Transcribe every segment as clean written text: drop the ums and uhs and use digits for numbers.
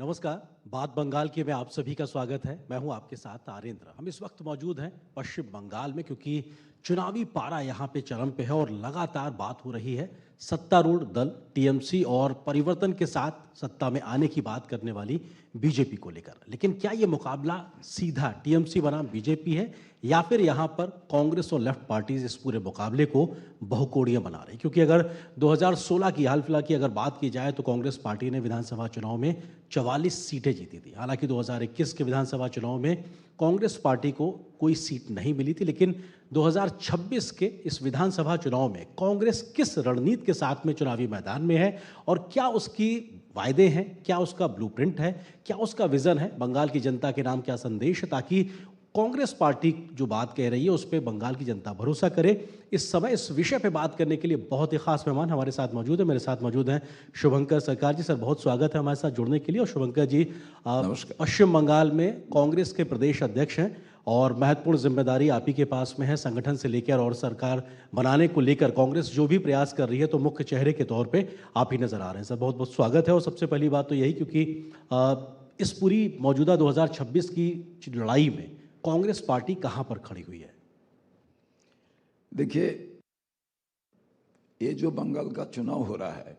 नमस्कार। बात बंगाल की में आप सभी का स्वागत है। मैं हूं आपके साथ आरेंद्र। हम इस वक्त मौजूद हैं पश्चिम बंगाल में, क्योंकि चुनावी पारा यहां पे चरम पे है और लगातार बात हो रही है सत्तारूढ़ दल टीएमसी और परिवर्तन के साथ सत्ता में आने की बात करने वाली बीजेपी को लेकर। लेकिन क्या ये मुकाबला सीधा टीएमसी बनाम बीजेपी है या फिर यहाँ पर कांग्रेस और लेफ्ट पार्टीज इस पूरे मुकाबले को बहुकोणीय बना रही? क्योंकि अगर 2016 की हाल फिलहाल की अगर बात की जाए तो कांग्रेस पार्टी ने विधानसभा चुनाव में 44 सीटें जीती थी। हालांकि 2021 के विधानसभा चुनाव में कांग्रेस पार्टी को कोई सीट नहीं मिली थी, लेकिन 2026 के इस विधानसभा चुनाव में कांग्रेस किस रणनीति के साथ में चुनावी मैदान में है और क्या उसकी वायदे हैं, क्या उसका ब्लूप्रिंट है, क्या उसका विजन है, बंगाल की जनता के नाम क्या संदेश है, ताकि कांग्रेस पार्टी जो बात कह रही है उस पर बंगाल की जनता भरोसा करे। इस समय इस विषय पे बात करने के लिए बहुत ही खास मेहमान हमारे साथ मौजूद है। मेरे साथ मौजूद हैं शुभंकर सरकार जी। सर, बहुत स्वागत है हमारे साथ जुड़ने के लिए। और शुभंकर जी पश्चिम बंगाल में कांग्रेस के प्रदेश अध्यक्ष हैं और महत्वपूर्ण जिम्मेदारी आप ही के पास में है। संगठन से लेकर और सरकार बनाने को लेकर कांग्रेस जो भी प्रयास कर रही है तो मुख्य चेहरे के तौर पे आप ही नजर आ रहे हैं। सर, बहुत बहुत स्वागत है। और सबसे पहली बात तो यही, क्योंकि इस पूरी मौजूदा 2026 की लड़ाई में कांग्रेस पार्टी कहां पर खड़ी हुई है? देखिए, ये जो बंगाल का चुनाव हो रहा है,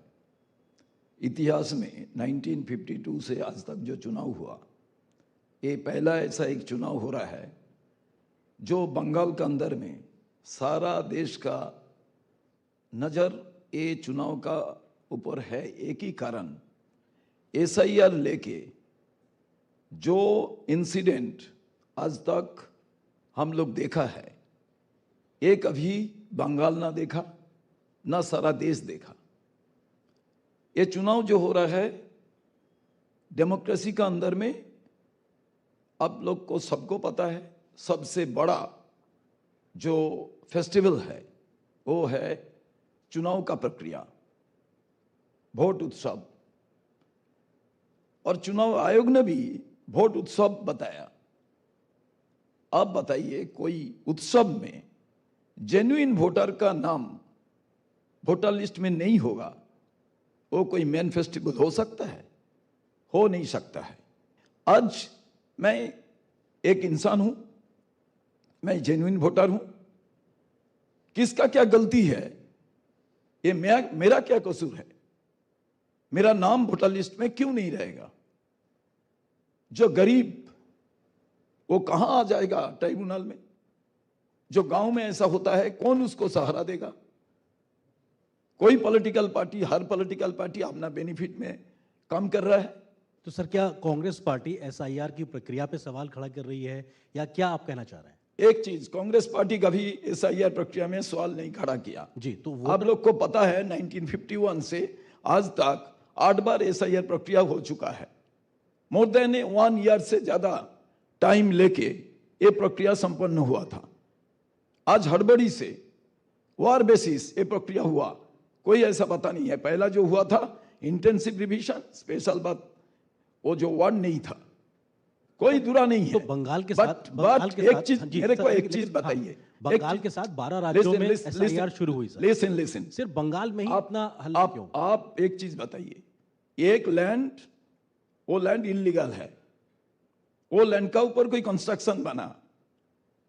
इतिहास में 1952 से आज तक जो चुनाव हुआ, ये पहला ऐसा एक चुनाव हो रहा है जो बंगाल के अंदर में सारा देश का नज़र ये चुनाव का ऊपर है। एक ही कारण, एसआईआर लेके जो इंसिडेंट आज तक हम लोग देखा है, ये कभी बंगाल ना देखा, ना सारा देश देखा। ये चुनाव जो हो रहा है डेमोक्रेसी का अंदर में, आप लोग को सबको पता है, सबसे बड़ा जो फेस्टिवल है वो है चुनाव का प्रक्रिया, वोट उत्सव। और चुनाव आयोग ने भी वोट उत्सव बताया। आप बताइए, कोई उत्सव में जेन्युइन वोटर का नाम वोटर लिस्ट में नहीं होगा, वो कोई मेन फेस्टिवल हो सकता है? हो नहीं सकता है। आज मैं एक इंसान हूं, मैं जेन्युइन वोटर हूं, किसका क्या गलती है, ये मेरा क्या कसूर है? मेरा नाम वोटर लिस्ट में क्यों नहीं रहेगा? जो गरीब वो कहां आ जाएगा ट्राइब्यूनल में? जो गांव में ऐसा होता है, कौन उसको सहारा देगा? कोई पॉलिटिकल पार्टी, हर पॉलिटिकल पार्टी अपना बेनिफिट में काम कर रहा है। तो सर, क्या कांग्रेस पार्टी एसआईआर की प्रक्रिया पे सवाल खड़ा कर रही है या क्या आप कहना चाह रहे हैं? एक चीज, कांग्रेस पार्टी कभी एसआईआर प्रक्रिया में सवाल नहीं खड़ा किया जी। तो आप लोग को पता है 1951 से आज तक 8 बार एसआईआर प्रक्रिया हो चुका है। मोर देन 1 ईयर से ज्यादा टाइम लेके ये प्रक्रिया संपन्न हुआ था। आज हड़बड़ी से वार बेसिस ये प्रक्रिया हुआ, कोई ऐसा पता नहीं है। पहला जो हुआ था इंटेंसिव रिवीजन, स्पेशल बात, वो जो वर्ड नहीं था, कोई दूरा नहीं है। तो बंगाल के साथ एक चीज मेरे को एक चीज बताइए, बंगाल के साथ 12 राज्यों में एसआईआर शुरू हुई सर। लिसन, सिर्फ बंगाल में ही इतना हल्ला क्यों? आप एक चीज बताइए, एक लैंड, वो लैंड इलीगल है, वो लैंड का ऊपर कोई कंस्ट्रक्शन बना,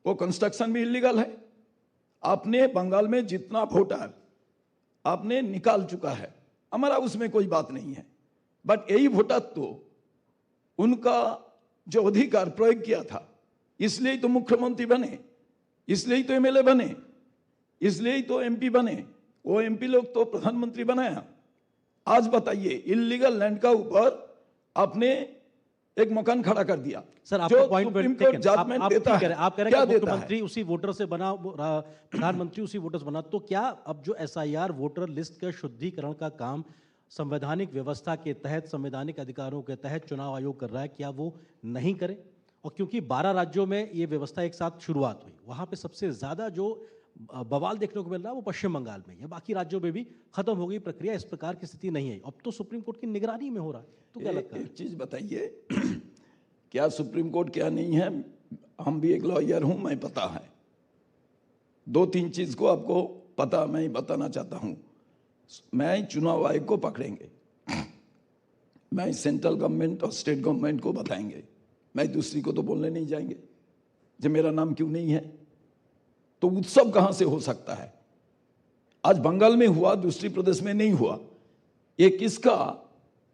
वो कंस्ट्रक्शन भी इलीगल है। आपने बंगाल में जितना वोटर आपने निकाल चुका है, हमारा उसमें कोई बात नहीं है, बट यही वोटर तो उनका जो अधिकार प्रयोग किया था, इसलिए तो मुख्यमंत्री बने, इसलिए ही तो एमएलए बने, इसलिए ही तो एमपी बने। वो एमपी लोग तो प्रधानमंत्री बनाया। आज बताइए, इलीगल लैंड का ऊपर आपने एक मकान खड़ा कर दिया। सर, आपका पॉइंट आप कह रहे हैं कि मुख्यमंत्री उसी वोटर से बना, प्रधानमंत्री उसी वोटर से बना, तो क्या अब जो एसआईआर वोटर लिस्ट का शुद्धिकरण का काम संवैधानिक व्यवस्था के तहत, संवैधानिक अधिकारों के तहत चुनाव आयोग कर रहा है, क्या वो नहीं करे? और क्योंकि 12 राज्यों में ये व्यवस्था एक साथ शुरुआत हुई, वहां पे सबसे ज्यादा जो बवाल देखने को मिल रहा है वो पश्चिम बंगाल में है। बाकी राज्यों में भी खत्म हो गई प्रक्रिया, इस प्रकार की स्थिति नहीं है। अब तो सुप्रीम कोर्ट की निगरानी में हो रहा है, तो क्या लगता है? एक चीज बताइए, क्या सुप्रीम कोर्ट क्या नहीं है? हम भी एक लॉयर हूं, मैं पता है। 2-3 चीज को आपको पता, मैं बताना चाहता हूं। मैं चुनाव आयोग को पकड़ेंगे, मैं सेंट्रल गवर्नमेंट और स्टेट गवर्नमेंट को बताएंगे, मैं दूसरी को तो बोलने नहीं जाएंगे जो मेरा नाम क्यों नहीं है। तो उत्सव कहां से हो सकता है? आज बंगाल में हुआ, दूसरी प्रदेश में नहीं हुआ, ये किसका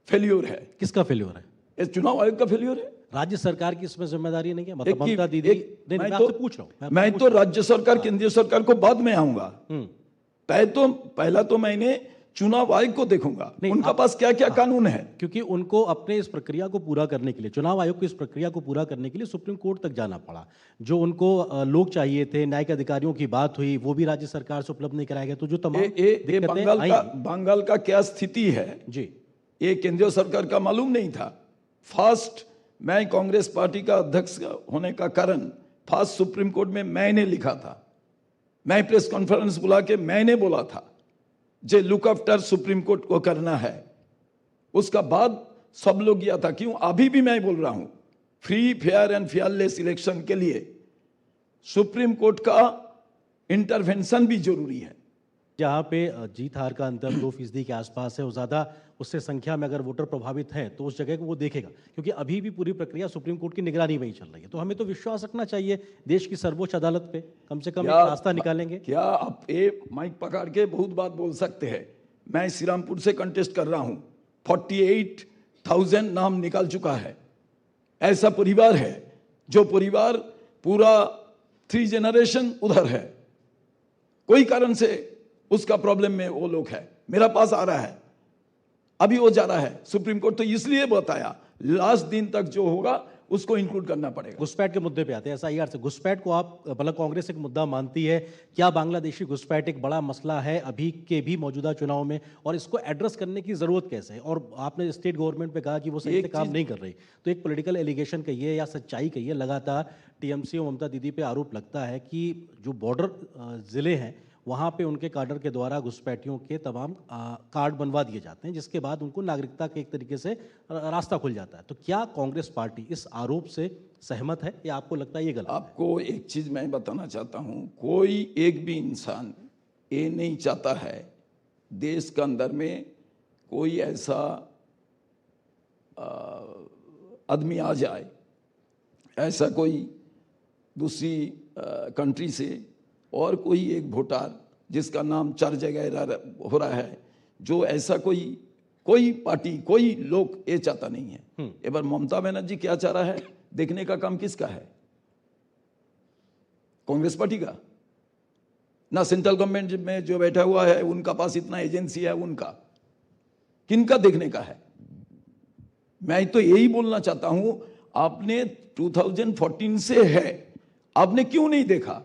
फेल्योर है? किसका फेल्योर है? ये चुनाव आयोग का फेल्योर है। राज्य सरकार की इसमें जिम्मेदारी नहीं है? मतलब एक की- ममता दीदी एक- नहीं, मैं मैं तो- आपसे पूछ रहा हूं, मैं तो राज्य सरकार, केंद्रीय सरकार को बाद में आऊंगा। पहला तो मैंने चुनाव आयोग को देखूंगा, नहीं, उनका पास क्या क्या कानून है। क्योंकि उनको अपने इस प्रक्रिया को पूरा करने के लिए, चुनाव आयोग को इस प्रक्रिया को पूरा करने के लिए सुप्रीम कोर्ट तक जाना पड़ा। जो उनको लोग चाहिए थे, न्यायिक अधिकारियों की बात हुई, वो भी राज्य सरकार से उपलब्ध नहीं कराया गया। तो जो तमाम दिक्कतें आई बंगाल का क्या स्थिति है जी, ये केंद्रीय सरकार का मालूम नहीं था। फर्स्ट, मैं कांग्रेस पार्टी का अध्यक्ष होने का कारण फर्स्ट सुप्रीम कोर्ट में मैंने लिखा था, मैं प्रेस कॉन्फ्रेंस बुला के मैंने बोला था जे लुक आफ्टर सुप्रीम कोर्ट को करना है। उसका बाद सब लोग किया था। क्यों? अभी भी मैं बोल रहा हूं, free fair and fearless election के लिए सुप्रीम कोर्ट का इंटरवेंशन भी जरूरी है। जहाँ पे जीत हार का अंतर 2% के आसपास है, और ज़्यादा उससे संख्या में अगर वोटर प्रभावित हैं तो उस जगह को वो देखेगा, क्योंकि अभी भी पूरी प्रक्रिया सुप्रीम कोर्ट की निगरानी में ही चल रही है। तो हमें तो विश्वास रखना चाहिए देश की सर्वोच्च अदालत पे, कम से कम एक रास्ता निकालेंगे। क्या आप ये माइक पकड़ के बहुत बात बोल सकते हैं? मैं श्रीरामपुर से कंटेस्ट कर रहा हूं, 48,000 नाम निकाल चुका है। ऐसा परिवार है जो परिवार पूरा 3 जनरेशन उधर है, कोई कारण से उसका प्रॉब्लम में वो लोग है, मेरा पास आ रहा है, अभी वो जा रहा है सुप्रीम कोर्ट। तो इसलिए बताया लास्ट दिन तक जो होगा उसको इंक्लूड करना पड़ेगा। घुसपैठ के मुद्दे पे आते हैं, एसआईआर से घुसपैठ को आप मतलब कांग्रेस एक मुद्दा मानती है? क्या बांग्लादेशी घुसपैठ एक बड़ा मसला है अभी के भी मौजूदा चुनाव में, और इसको एड्रेस करने की जरूरत कैसे है? और आपने स्टेट गवर्नमेंट पे कहा कि वो सही से काम नहीं कर रही, तो एक पॉलिटिकल एलिगेशन कहिए या सच्चाई कहिए, लगातार टीएमसी और ममता दीदी पे आरोप लगता है कि जो बॉर्डर जिले हैं वहाँ पे उनके काडर के द्वारा घुसपैठियों के तमाम कार्ड बनवा दिए जाते हैं, जिसके बाद उनको नागरिकता के एक तरीके से रास्ता खुल जाता है। तो क्या कांग्रेस पार्टी इस आरोप से सहमत है या आपको लगता है ये गलत है? आपको एक चीज मैं बताना चाहता हूं, कोई एक भी इंसान ये नहीं चाहता है देश के अंदर में कोई ऐसा आदमी आ जाए, ऐसा कोई दूसरी कंट्री से और कोई एक वोटर जिसका नाम 4 जगह हो रहा है, जो ऐसा कोई पार्टी, कोई लोग ये चाहता नहीं है। एक बार ममता बनर्जी क्या चाह रहा है, देखने का काम किसका है? कांग्रेस पार्टी का ना? सेंट्रल गवर्नमेंट में जो बैठा हुआ है उनका पास इतना एजेंसी है, उनका किनका देखने का है? मैं तो यही बोलना चाहता हूं, आपने 2014 से है, आपने क्यों नहीं देखा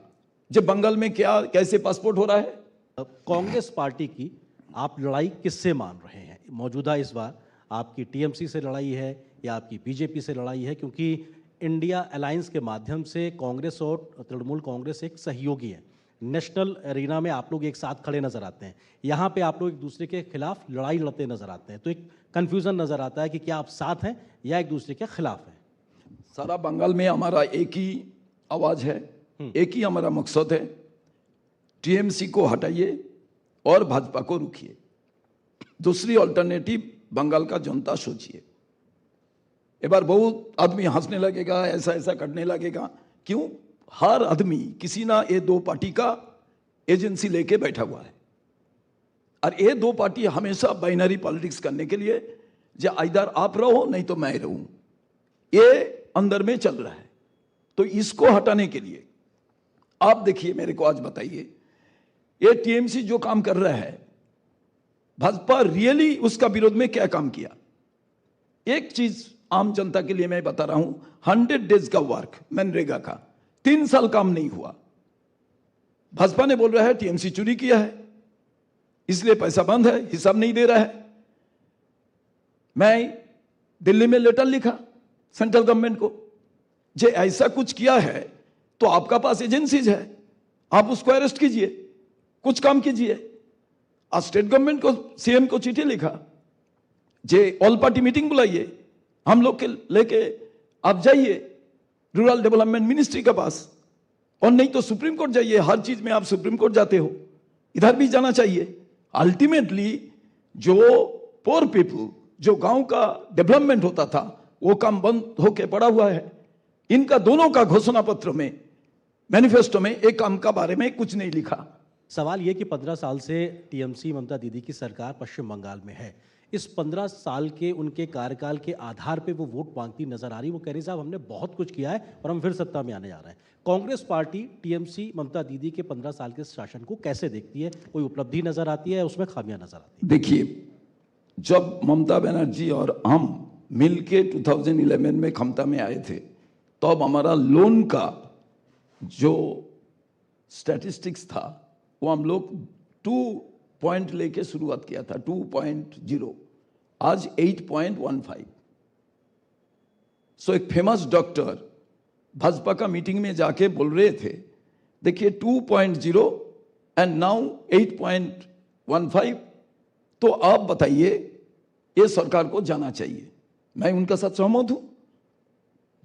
जब बंगाल में क्या कैसे पासपोर्ट हो रहा है? कांग्रेस पार्टी की आप लड़ाई किससे मान रहे हैं मौजूदा? इस बार आपकी टीएमसी से लड़ाई है या आपकी बीजेपी से लड़ाई है? क्योंकि इंडिया अलायंस के माध्यम से कांग्रेस और तृणमूल कांग्रेस एक सहयोगी है। नेशनल एरिना में आप लोग एक साथ खड़े नजर आते हैं, यहाँ पे आप लोग एक दूसरे के खिलाफ लड़ाई लड़ते नजर आते हैं। तो एक कंफ्यूजन नजर आता है कि क्या आप साथ हैं या एक दूसरे के खिलाफ हैं? सारा बंगाल में हमारा एक ही आवाज है, एक ही हमारा मकसद है, टीएमसी को हटाइए और भाजपा को रुकिए। दूसरी ऑल्टरनेटिव बंगाल का जनता सोचिए। एक बार बहुत आदमी हंसने लगेगा, ऐसा ऐसा करने लगेगा। क्यों? हर आदमी किसी ना ये 2 पार्टी का एजेंसी लेके बैठा हुआ है, और ये 2 पार्टी हमेशा बाइनरी पॉलिटिक्स करने के लिए, जो इधर आप रहो नहीं तो मैं रहूं, ये अंदर में चल रहा है। तो इसको हटाने के लिए आप देखिए, मेरे को आज बताइए, ये टीएमसी जो काम कर रहा है, भाजपा रियली उसका विरोध में क्या काम किया? एक चीज आम जनता के लिए मैं बता रहा हूं, 100 डेज का वर्क मनरेगा का 3 साल काम नहीं हुआ। भाजपा ने बोल रहा है टीएमसी चोरी किया है, इसलिए पैसा बंद है, हिसाब नहीं दे रहा है। मैं दिल्ली में लेटर लिखा सेंट्रल गवर्नमेंट को, जे ऐसा कुछ किया है तो आपका पास एजेंसीज है, आप उसको अरेस्ट कीजिए, कुछ काम कीजिए। आज स्टेट गवर्नमेंट को, सीएम को चिट्ठी लिखा, जे ऑल पार्टी मीटिंग बुलाइए, हम लोग के लेके आप जाइए रूरल डेवलपमेंट मिनिस्ट्री के पास, और नहीं तो सुप्रीम कोर्ट जाइए। हर चीज में आप सुप्रीम कोर्ट जाते हो, इधर भी जाना चाहिए। अल्टीमेटली जो पोर पीपल, जो गांव का डेवलपमेंट होता था वो काम बंद होके पड़ा हुआ है। इनका दोनों का घोषणा पत्र में, मैनिफेस्टो में एक काम का बारे में कुछ नहीं लिखा। सवाल ये कि 15 साल से टीएमसी ममता दीदी की सरकार पश्चिम बंगाल में है। इस 15 साल के उनके कार्यकाल के आधार पे वो वोट मांगती नजर आ रही। वो कह रही साहब हमने बहुत कुछ किया है और हम फिर सत्ता में आने जा रहे हैं। कांग्रेस पार्टी टीएमसी ममता दीदी के 15 साल के शासन को कैसे देखती है? कोई उपलब्धि नजर आती है, उसमें खामियां नजर आती है? देखिए, जब ममता बनर्जी और हम मिलके 2011 में क्षमता में आए थे, तो अब हमारा लोन का जो स्टैटिस्टिक्स था वो हम लोग 2 पॉइंट लेके शुरुआत किया था, 2.0, आज 8.15। सो एक फेमस डॉक्टर भाजपा का मीटिंग में जाके बोल रहे थे, देखिए 2.0 एंड नाउ 8.15, तो आप बताइए ये सरकार को जाना चाहिए। मैं उनका साथ सहमत हूं।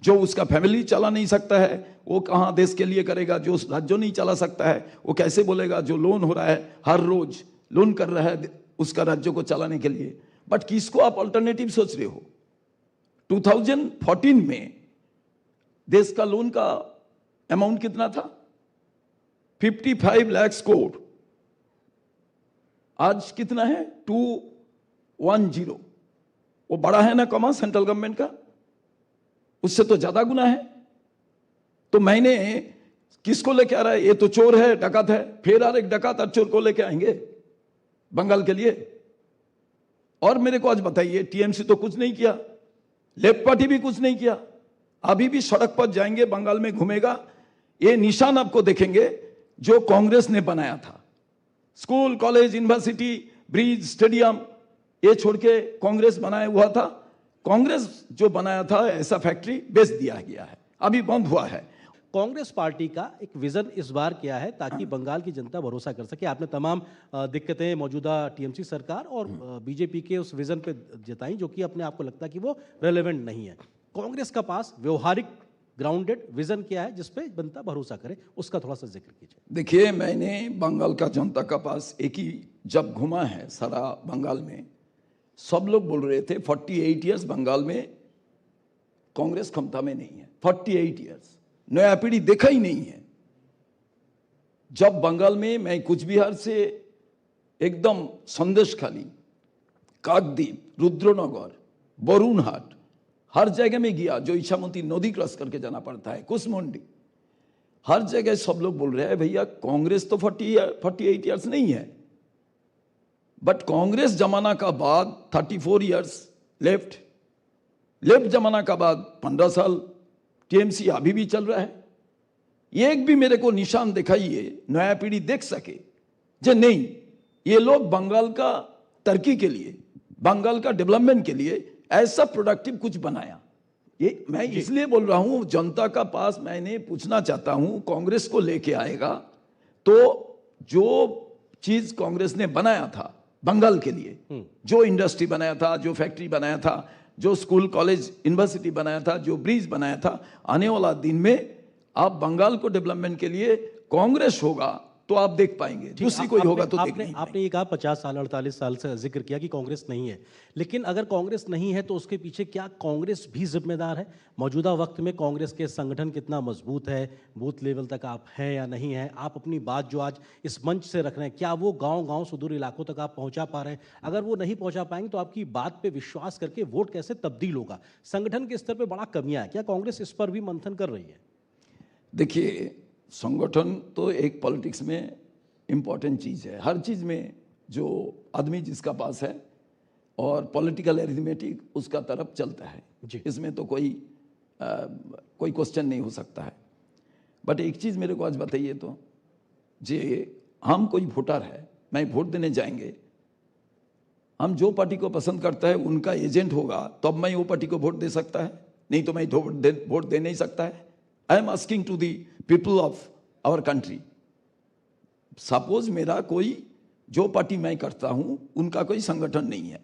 जो उसका फैमिली चला नहीं सकता है वो कहां देश के लिए करेगा? जो राज्य नहीं चला सकता है वो कैसे बोलेगा? जो लोन हो रहा है, हर रोज लोन कर रहा है उसका राज्य को चलाने के लिए। बट किसको आप अल्टरनेटिव सोच रहे हो? 2014 में देश का लोन का अमाउंट कितना था? 55 लाख करोड़। आज कितना है? 210। वो बड़ा है ना कमा सेंट्रल गवर्नमेंट का? उससे तो ज्यादा गुना है। तो मैंने किसको लेके आ रहा है? ये तो चोर है, डकैत है, फिर और एक डकैत और चोर को लेके आएंगे बंगाल के लिए। और मेरे को आज बताइए, टीएमसी तो कुछ नहीं किया, लेफ्ट पार्टी भी कुछ नहीं किया। अभी भी सड़क पर जाएंगे, बंगाल में घूमेगा, ये निशान आपको देखेंगे जो कांग्रेस ने बनाया था। School, college, university, bridge, stadium, ये छोड़ के कांग्रेस बनाया हुआ था। कांग्रेस जो बनाया था ऐसा फैक्ट्री बेच दिया गया है, अभी बंद हुआ है। कांग्रेस पार्टी का एक विजन इस बार क्या है ताकि बंगाल की जनता भरोसा कर सके? आपने तमाम दिक्कतें मौजूदा टीएमसी सरकार और बीजेपी के उस विजन पे जताई जो कि अपने आप को लगता है कि वो रेलेवेंट नहीं है। कांग्रेस का पास व्यवहारिक ग्राउंडेड विजन क्या है जिसपे जनता भरोसा करे? उसका थोड़ा सा जिक्र कीजिए। देखिए, मैंने बंगाल का जनता का पास एक ही जब घुमा है सारा बंगाल में, सब लोग बोल रहे थे 48 ईयर्स बंगाल में कांग्रेस क्षमता में नहीं है। 48 ईयर्स नया पीढ़ी देखा ही नहीं है। जब बंगाल में मैं कुछ बिहार से एकदम संदेश खाली, काकद्वीप, रुद्रनगर, बरुणहाट, हर जगह में गया जो इच्छामती नदी क्रॉस करके जाना पड़ता है, कुसमुंडी, हर जगह सब लोग बोल रहे हैं भैया कांग्रेस तो 48 ईयर्स नहीं है। बट कांग्रेस जमाना का बाद 34 ईयर्स लेफ्ट जमाना का बाद 15 साल टीएमसी अभी भी चल रहा है। एक भी मेरे को निशान दिखाइए नया पीढ़ी देख सके जे नहीं ये लोग बंगाल का तरक्की के लिए, बंगाल का डेवलपमेंट के लिए ऐसा प्रोडक्टिव कुछ बनाया। ये मैं इसलिए बोल रहा हूं, जनता का पास मैंने पूछना चाहता हूं, कांग्रेस को लेके आएगा तो जो चीज कांग्रेस ने बनाया था बंगाल के लिए, जो इंडस्ट्री बनाया था, जो फैक्ट्री बनाया था, जो स्कूल, कॉलेज, यूनिवर्सिटी बनाया था, जो ब्रिज बनाया था, आने वाला दिन में आप बंगाल को डेवलपमेंट के लिए कांग्रेस होगा तो आप देख पाएंगे, दूसरी कोई होगा तो देख नहीं। आपने ये कहा 50 साल 48 साल से जिक्र किया कि कांग्रेस नहीं है, लेकिन अगर कांग्रेस नहीं है तो उसके पीछे क्या कांग्रेस भी जिम्मेदार है? मौजूदा वक्त में कांग्रेस के संगठन कितना मजबूत है? बूथ लेवल तक आप हैं या नहीं है? आप अपनी बात जो आज इस मंच से रख रहे हैं, क्या वो गांव-गांव सुदूर इलाकों तक आप पहुंचा पा रहे हैं? अगर वो नहीं पहुंचा पाएंगे तो आपकी बात पे विश्वास करके वोट कैसे तब्दील होगा? संगठन के स्तर पर बड़ा कमियां है, क्या कांग्रेस इस पर भी मंथन कर रही है? देखिए, संगठन तो एक पॉलिटिक्स में इम्पॉर्टेंट चीज़ है। हर चीज़ में जो आदमी जिसका पास है और पॉलिटिकल एरिथमेटिक उसका तरफ चलता है, इसमें तो कोई क्वेश्चन नहीं हो सकता है। बट एक चीज़ मेरे को आज बताइए तो, जे हम कोई वोटर है, मैं वोट देने जाएंगे, हम जो पार्टी को पसंद करता है उनका एजेंट होगा तब मैं वो पार्टी को वोट दे सकता है, नहीं तो मैं वोट दे नहीं सकता है। I am asking to the people of our country. Suppose मेरा कोई जो पार्टी मैं करता हूं उनका कोई संगठन नहीं है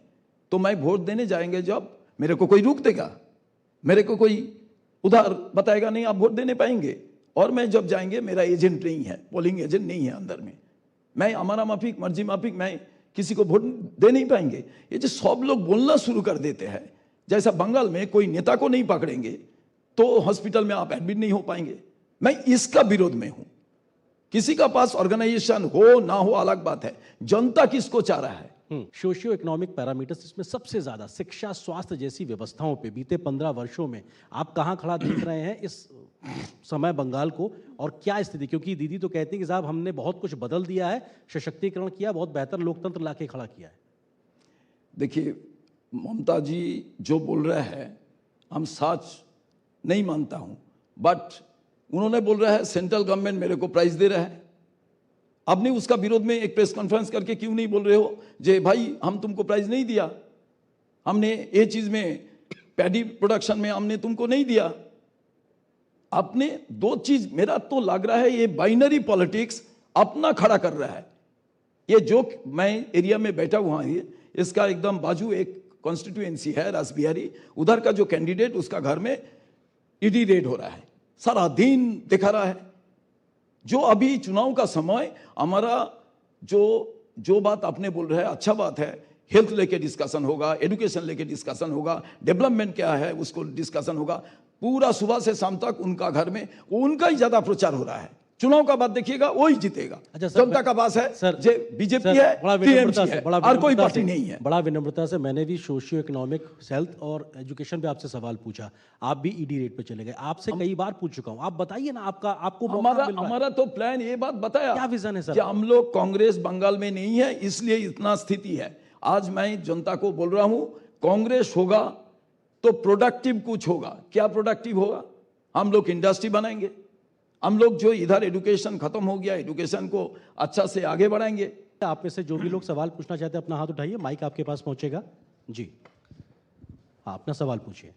तो मैं वोट देने जाएंगे, जब मेरे को कोई रोक देगा, मेरे को कोई उधार बताएगा नहीं आप वोट देने पाएंगे, और मैं जब जाएंगे मेरा एजेंट नहीं है, पोलिंग एजेंट नहीं है अंदर में, मैं हमारा माफिक मर्जी माफिक मैं किसी को वोट दे नहीं पाएंगे। ये जो सब लोग बोलना शुरू कर देते हैं, जैसा बंगाल में कोई नेता को नहीं पकड़ेंगे तो हॉस्पिटल में आप एडमिट नहीं हो पाएंगे, मैं इसका विरोध में हूं। किसी का पास ऑर्गेनाइजेशन हो ना हो अलग बात है, जनता किसको चाह रहा है। सोशियो इकोनॉमिक पैरामीटर्स इसमें सबसे ज्यादा शिक्षा, स्वास्थ्य जैसी व्यवस्थाओं पे बीते 15 वर्षों में आप कहां खड़ा देख रहे हैं इस समय बंगाल को, और क्या स्थिति? क्योंकि दीदी तो कहती है कि साहब हमने बहुत कुछ बदल दिया है, सशक्तिकरण किया, बहुत बेहतर लोकतंत्र लाके खड़ा किया है। देखिए, ममता जी जो बोल रहे हैं हम सच नहीं मानता हूं, बट उन्होंने बोल रहा है सेंट्रल गवर्नमेंट मेरे को प्राइज दे रहा है। आपने उसका विरोध में एक प्रेस कॉन्फ्रेंस करके क्यों नहीं बोल रहे हो जे भाई हम तुमको प्राइज नहीं दिया, हमने ये चीज में पैडी प्रोडक्शन में हमने तुमको नहीं दिया। आपने दो चीज, मेरा तो लग रहा है ये बाइनरी पॉलिटिक्स अपना खड़ा कर रहा है। ये जो मैं एरिया में बैठा हुआ हूं, इसका एकदम बाजू एक कॉन्स्टिट्यूएंसी है रासबिहारी, उधर का जो कैंडिडेट उसका घर में ईडी रेड हो रहा है, सारा दिन दिखा रहा है। जो अभी चुनाव का समय हमारा जो बात आपने बोल रहे हैं अच्छा बात है, हेल्थ लेके डिस्कशन होगा, एजुकेशन लेके डिस्कशन होगा, डेवलपमेंट क्या है उसको डिस्कशन होगा, पूरा सुबह से शाम तक उनका घर में उनका ही ज्यादा प्रचार हो रहा है। चुनाव का बात देखिएगा वही जीतेगा। अच्छा सर, जनता का पास है सर, जे बीजेपी है, टीएमसी है, और कोई पार्टी नहीं है। बड़ा विनम्रता से मैंने भी सोशियो इकोनॉमिक, हेल्थ और एजुकेशन पे आपसे सवाल पूछा, आप भी ईडी रेट पे चले गए। आपसे कई बार पूछ चुका हूं, आप बताइए ना, आपको मौका मिल रहा है। हमारा तो प्लान ये बात बताया, क्या विजन है सर? कि हम लोग कांग्रेस बंगाल में नहीं है इसलिए इतना स्थिति है। आज मैं जनता को बोल रहा हूं कांग्रेस होगा तो प्रोडक्टिव कुछ होगा। क्या प्रोडक्टिव होगा? हम लोग इंडस्ट्री बनाएंगे, हम लोग जो इधर एजुकेशन खत्म हो गया, एजुकेशन को अच्छा से आगे बढ़ाएंगे। आप में से जो भी लोग सवाल पूछना चाहते हैं अपना हाथ उठाइए, माइक आपके पास पहुंचेगा। जी हाँ, अपना सवाल पूछिए।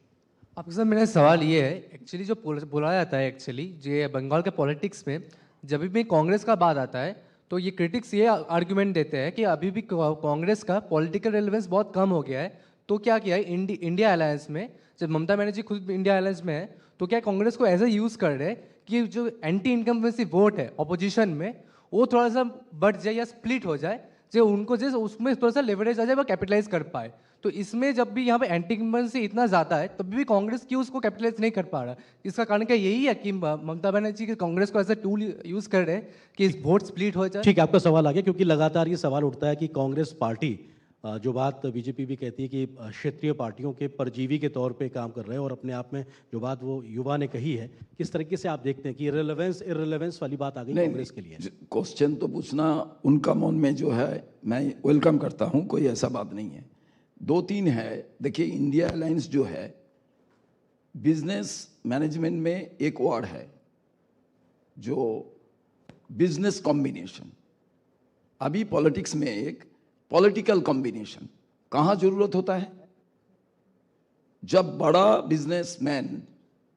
आपके साथ मेरा सवाल ये है, एक्चुअली जो बोला जाता है एक्चुअली जो बंगाल के पॉलिटिक्स में जब भी कांग्रेस का बात आता है तो ये क्रिटिक्स ये आर्ग्यूमेंट देते हैं कि अभी भी कांग्रेस का पॉलिटिकल रेलेवेंस बहुत कम हो गया है। तो क्या किया है इंडिया अलायंस में, जब ममता बनर्जी खुद इंडिया अलायंस में है, तो क्या कांग्रेस को एज ए यूज़ कर रहे हैं कि जो एंटी इनकम्बेंसी वोट है ऑपोजिशन में वो थोड़ा सा बढ़ जाए या स्प्लिट हो जाए, जो उनको जैसे उसमें थोड़ा सा लेवरेज आ जाए, वो कैपिटलाइज कर पाए। तो इसमें जब भी यहाँ पे एंटी इनकम्बेंसी इतना ज़्यादा है तब भी कांग्रेस क्यों उसको कैपिटलाइज नहीं कर पा रहा? इसका कारण क्या यही है कि ममता बनर्जी की कांग्रेस को एज ए टूल यूज़ कर रहे हैं कि इस वोट स्प्लिट हो जाए? ठीक है, आपका सवाल आ गया, क्योंकि लगातार ये सवाल उठता है कि कांग्रेस पार्टी जो बात बीजेपी भी कहती है कि क्षेत्रीय पार्टियों के परजीवी के तौर पे काम कर रहे हैं, और अपने आप में जो बात वो युवा ने कही है, किस तरीके से आप देखते हैं कि इररिलेवेंस वाली बात आ गई कांग्रेस के लिए? क्वेश्चन तो पूछना उनका मन में जो है मैं वेलकम करता हूं, कोई ऐसा बात नहीं है। दो तीन है, देखिए इंडिया अलायंस जो है बिजनेस मैनेजमेंट में एक वर्ड है जो बिजनेस कॉम्बिनेशन। अभी पॉलिटिक्स में एक पॉलिटिकल कॉम्बिनेशन कहाँ जरूरत होता है? जब बड़ा बिजनेसमैन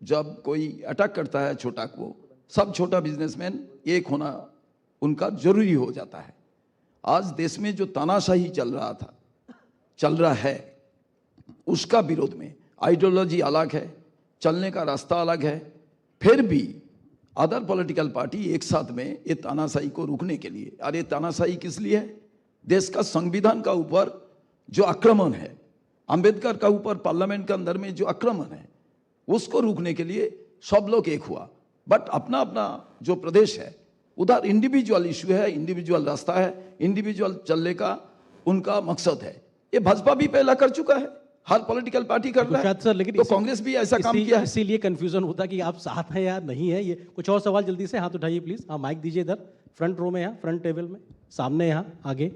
जब कोई अटैक करता है छोटा को, सब छोटा बिजनेसमैन एक होना उनका जरूरी हो जाता है। आज देश में जो तानाशाही चल रहा है उसका विरोध में आइडियोलॉजी अलग है, चलने का रास्ता अलग है, फिर भी अदर पॉलिटिकल पार्टी एक साथ में ये तानाशाही को रोकने के लिए, अरे तानाशाही किस लिए है? देश का संविधान का ऊपर जो आक्रमण है, अंबेडकर का ऊपर पार्लियामेंट के अंदर में जो आक्रमण है, उसको रोकने के लिए सब लोग एक हुआ। बट अपना अपना जो प्रदेश है उधर इंडिविजुअल इश्यू है, इंडिविजुअल रास्ता है, इंडिविजुअल चलने का उनका मकसद है। ये भाजपा भी पहला कर चुका है, हर पॉलिटिकल पार्टी कर रहा है, सर, लेकिन तो कांग्रेस भी ऐसा काम किया है। इसीलिए कंफ्यूजन होता है कि आप साथ हैं या नहीं है। ये कुछ और सवाल जल्दी से हाथ उठाइए प्लीज। हाँ, माइक दीजिए इधर फ्रंट रो में, यहाँ फ्रंट टेबल में सामने, यहाँ आगे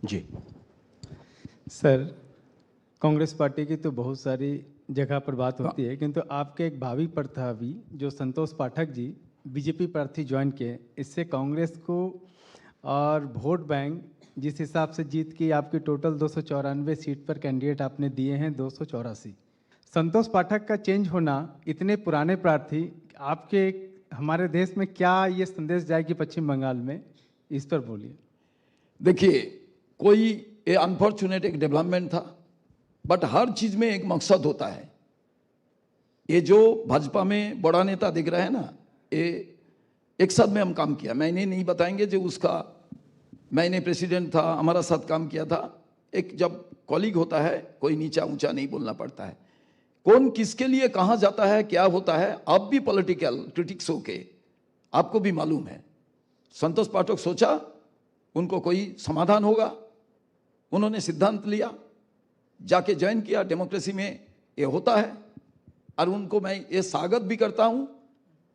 जी। सर, कांग्रेस पार्टी की तो बहुत सारी जगह पर बात होती है, किंतु आपके एक भावी प्रत्याशी जो संतोष पाठक जी बीजेपी प्रार्थी ज्वाइन किए, इससे कांग्रेस को और वोट बैंक जिस हिसाब से जीत की आपकी टोटल 294 सीट पर कैंडिडेट आपने दिए हैं 284। संतोष पाठक का चेंज होना, इतने पुराने प्रार्थी आपके हमारे देश में क्या ये संदेश जाएगी पश्चिम बंगाल में, इस पर बोलिए। देखिए, कोई ये अनफॉर्चुनेट एक डेवलपमेंट था, बट हर चीज में एक मकसद होता है। ये जो भाजपा में बड़ा नेता दिख रहा है ना, ये एक साथ में हम काम किया, मैंने नहीं बताएंगे जो उसका मैंने प्रेसिडेंट था, हमारा साथ काम किया था। एक जब कॉलीग होता है, कोई नीचा ऊंचा नहीं बोलना पड़ता है। कौन किसके लिए कहाँ जाता है, क्या होता है, आप भी पॉलिटिकल क्रिटिक्स होके आपको भी मालूम है। संतोष पाठक सोचा उनको कोई समाधान होगा, उन्होंने सिद्धांत लिया, जाके ज्वाइन किया। डेमोक्रेसी में ये होता है और उनको मैं ये स्वागत भी करता हूं।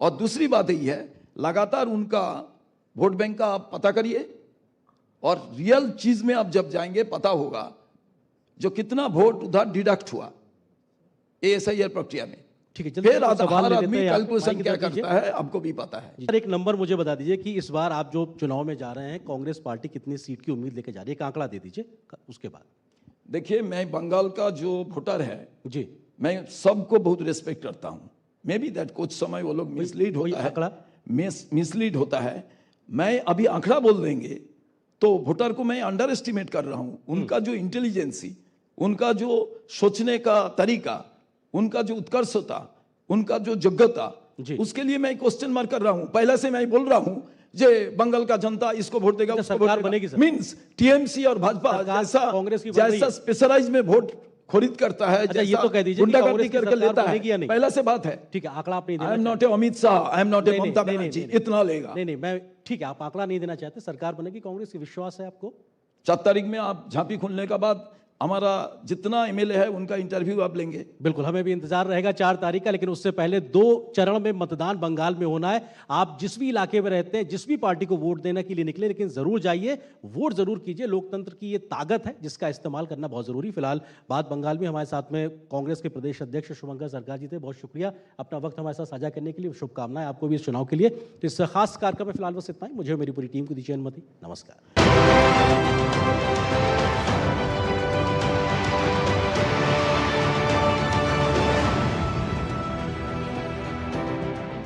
और दूसरी बात यही है, लगातार उनका वोट बैंक का आप पता करिए और रियल चीज में आप जब जाएंगे पता होगा जो कितना वोट उधर डिडक्ट हुआ एएसआईआर प्रक्रिया में। ठीक है, जल्दी फिर से सवाल हर ले लेते आदमी हैं। आप कैलकुलेशन माइक क्या इधर दीजिए। करता है आपको भी पता है। सर, एक नंबर मुझे बता दीजिए कि इस बार आप जो चुनाव में जा रहे हैं, कांग्रेस पार्टी कितनी सीट की उम्मीद लेके जा रही है? एक आंकड़ा दे दीजिए उसके बाद। देखिए, मैं बंगाल का जो वोटर है, जी, मैं सबको बहुत रिस्पेक्ट करता हूं। मे बी दैट कुछ समय वो लोग मिसलीड कोई होता है, आंकड़ा? मिसलीड होता है। मैं अभी आंकड़ा बोल देंगे तो वोटर को मैं अंडर एस्टिमेट कर रहा हूं। उनका जो इंटेलिजेंसी, उनका जो सोचने का तरीका, उनका जो उत्कर्षता, उनका जो योग्यता, जी। उसके लिए मैं क्वेश्चन मार्क कर रहा हूं। पहले से मैं बोल रहा हूं जे बंगाल का जनता इसको वोट देगा, अच्छा, उसको सरकार वोट बनेगी देगा। सर। मींस टीएमसी और भाजपा सरकार जैसा कांग्रेस की बन रही जैसा है। स्पेशलाइज में वोट खरीद करता है, अच्छा, ये जैसा तो कह दीजिए कि गुंडागर्दी कांग्रेस की करके सरकार लेता बनेगी या है, नहीं? पहले से बात है। ठीक है, आंकड़ा आप नहीं आई देना एम नॉट चाहते। ए Amit Shah, I am not a नहीं, ममता नहीं, नहीं, बनर्जी, नहीं, इतना लेगा। नहीं, मैं ठीक है, आप आंकड़ा नहीं देना चाहते, सरकार बनेगी कांग्रेस की, विश्वास है आपको? 4 तारीख में आप झांपी खुलने का बाद हमारा जितना एमएलए है उनका इंटरव्यू आप लेंगे। बिल्कुल, हमें भी इंतजार रहेगा 4 तारीख का, लेकिन उससे पहले 2 चरण में मतदान बंगाल में होना है। आप जिस भी इलाके में रहते हैं, जिस भी पार्टी को वोट देने के लिए निकले, लेकिन जरूर जाइए, वोट जरूर कीजिए। लोकतंत्र की ये ताकत है जिसका इस्तेमाल करना बहुत जरूरी। फिलहाल बात बंगाल में हमारे साथ में कांग्रेस के प्रदेश अध्यक्ष शुभंकर सरकार जी थे। बहुत शुक्रिया अपना वक्त हमारे साथ साझा करने के लिए। शुभकामनाएं आपको भी इस चुनाव के लिए। तो इस खास कार्यक्रम में फिलहाल बस इतना ही। मुझे और मेरी पूरी टीम को दीजिए अनुमति। नमस्कार।